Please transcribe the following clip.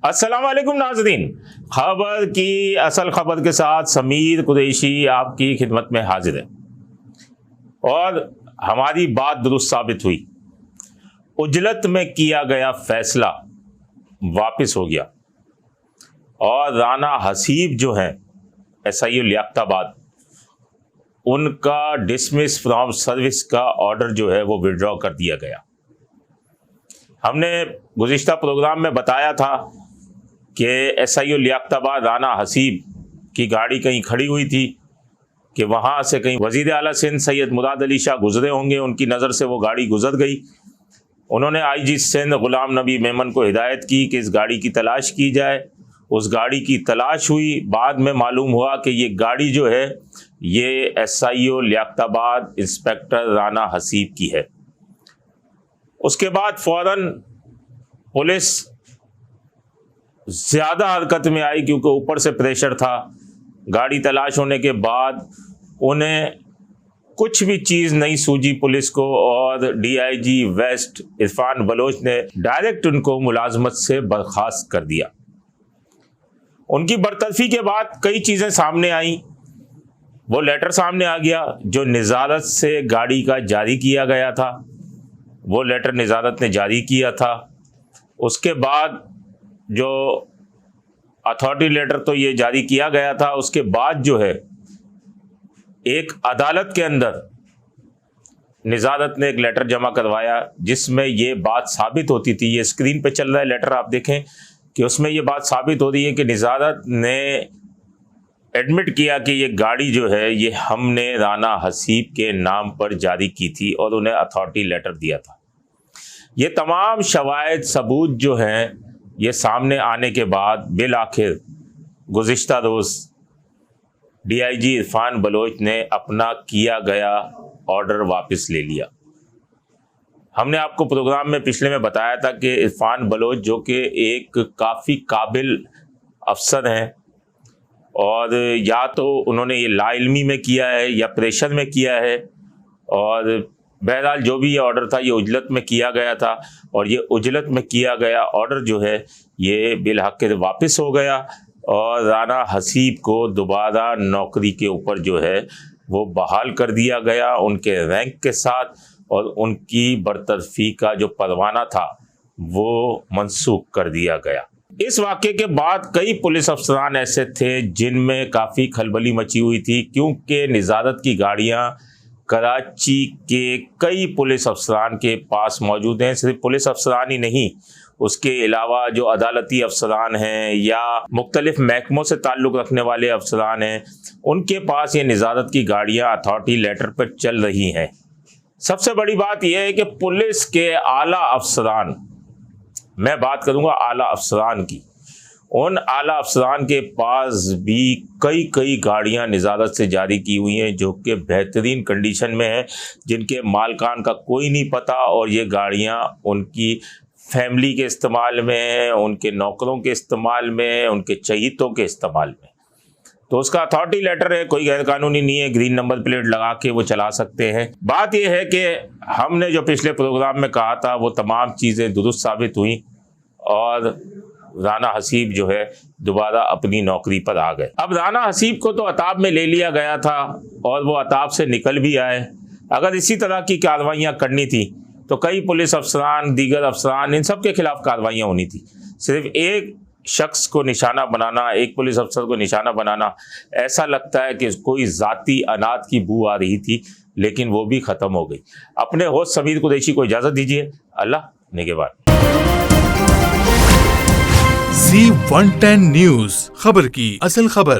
अस्सलाम वालेकुम नाज़रीन, खबर की असल खबर के साथ समीर कुरैशी आपकी खिदमत में हाजिर है। और हमारी बात दुरुस्त साबित हुई। उजलत में किया गया फैसला वापस हो गया और राना हसीब जो हैं SIO लियाकताबाद, उनका डिसमिस फ्रॉम सर्विस का ऑर्डर जो है वो विड्रॉ कर दिया गया। हमने गुज़िश्ता प्रोग्राम में बताया था कि SIO लियाकताबाद राना हसीब की गाड़ी कहीं खड़ी हुई थी कि वहाँ से कहीं वज़ीर आला सिंध सैयद मुराद अली शाह गुज़रे होंगे, उनकी नज़र से वो गाड़ी गुज़र गई। उन्होंने IG सिंध ग़ुलाम नबी मेमन को हिदायत की कि इस गाड़ी की तलाश की जाए। उस गाड़ी की तलाश हुई। बाद में मालूम हुआ कि ये गाड़ी जो है ये SIO लियाकताबाद इंस्पेक्टर राना हसीब की है। उसके बाद फ़ौरन पुलिस ज़्यादा हरकत में आई क्योंकि ऊपर से प्रेशर था। गाड़ी तलाश होने के बाद उन्हें कुछ भी चीज़ नहीं सूझी पुलिस को और DIG वेस्ट इरफान बलोच ने डायरेक्ट उनको मुलाजमत से बर्खास्त कर दिया। उनकी बरतरफी के बाद कई चीज़ें सामने आई। वो लेटर सामने आ गया जो निज़ारत से गाड़ी का जारी किया गया था, वो लेटर निज़ारत ने जारी किया था। उसके बाद जो अथॉरिटी लेटर तो ये जारी किया गया था, उसके बाद जो है एक अदालत के अंदर निज़ारत ने एक लेटर जमा करवाया जिसमें ये बात साबित होती थी। ये स्क्रीन पे चल रहा है लेटर, आप देखें कि उसमें ये बात साबित हो रही है कि निज़ारत ने एडमिट किया कि ये गाड़ी जो है ये हमने राना हसीब के नाम पर जारी की थी और उन्हें अथॉरिटी लेटर दिया था। ये तमाम शवाहिद सबूत जो हैं ये सामने आने के बाद बिल आखिर गुज़िश्ता रोज़ DIG इरफान बलोच ने अपना किया गया ऑर्डर वापस ले लिया। हमने आपको प्रोग्राम में पिछले में बताया था कि इरफान बलोच जो कि एक काफ़ी काबिल अफसर हैं और या तो उन्होंने ये लाइल्मी में किया है या प्रेशर में किया है, और बहरहाल जो भी ये ऑर्डर था ये उजलत में किया गया था और ये उजलत में किया गया ऑर्डर जो है ये बिलहक़ वापस हो गया और राना हसीब को दोबारा नौकरी के ऊपर जो है वो बहाल कर दिया गया उनके रैंक के साथ, और उनकी बरतरफी का जो परवाना था वो मनसूख कर दिया गया। इस वाक़े के बाद कई पुलिस अफसरान ऐसे थे जिनमें काफ़ी खलबली मची हुई थी क्योंकि निज़ारत की गाड़ियाँ कराची के कई पुलिस अफसरान के पास मौजूद हैं। सिर्फ पुलिस अफसरान ही नहीं, उसके अलावा जो अदालती अफसरान हैं या मुख्तलिफ महकमों से ताल्लुक़ रखने वाले अफसरान हैं, उनके पास ये निज़ारत की गाड़ियाँ अथॉरिटी लेटर पर चल रही हैं। सबसे बड़ी बात यह है कि पुलिस के आला अफसरान, मैं बात करूँगा आला अफसरान की, उन आला अफसरान के पास भी कई गाड़ियां निज़ारत से जारी की हुई हैं जो कि बेहतरीन कंडीशन में हैं, जिनके मालकान का कोई नहीं पता, और ये गाड़ियां उनकी फैमिली के इस्तेमाल में, उनके नौकरों के इस्तेमाल में, उनके चहीतों के इस्तेमाल में। तो उसका अथॉरिटी लेटर है, कोई गैर कानूनी नहीं है, ग्रीन नंबर प्लेट लगा के वो चला सकते हैं। बात यह है कि हमने जो पिछले प्रोग्राम में कहा था वो तमाम चीज़ें दुरुस्त साबित हुई और राना हसीब जो है दोबारा अपनी नौकरी पर आ गए। अब राना हसीब को तो अताब में ले लिया गया था और वो अताब से निकल भी आए। अगर इसी तरह की कार्रवाइयाँ करनी थी तो कई पुलिस अफसरान, दीगर अफसरान, इन सब के खिलाफ कार्रवाइयाँ होनी थी। सिर्फ एक शख्स को निशाना बनाना, एक पुलिस अफसर को निशाना बनाना, ऐसा लगता है कि कोई ज़ाती अनाद की बू आ रही थी, लेकिन वो भी ख़त्म हो गई। अपने होस्ट समीर कुरैशी को इजाज़त दीजिए। अल्लाह निगहबान। Z110 न्यूज़, खबर की असल खबर।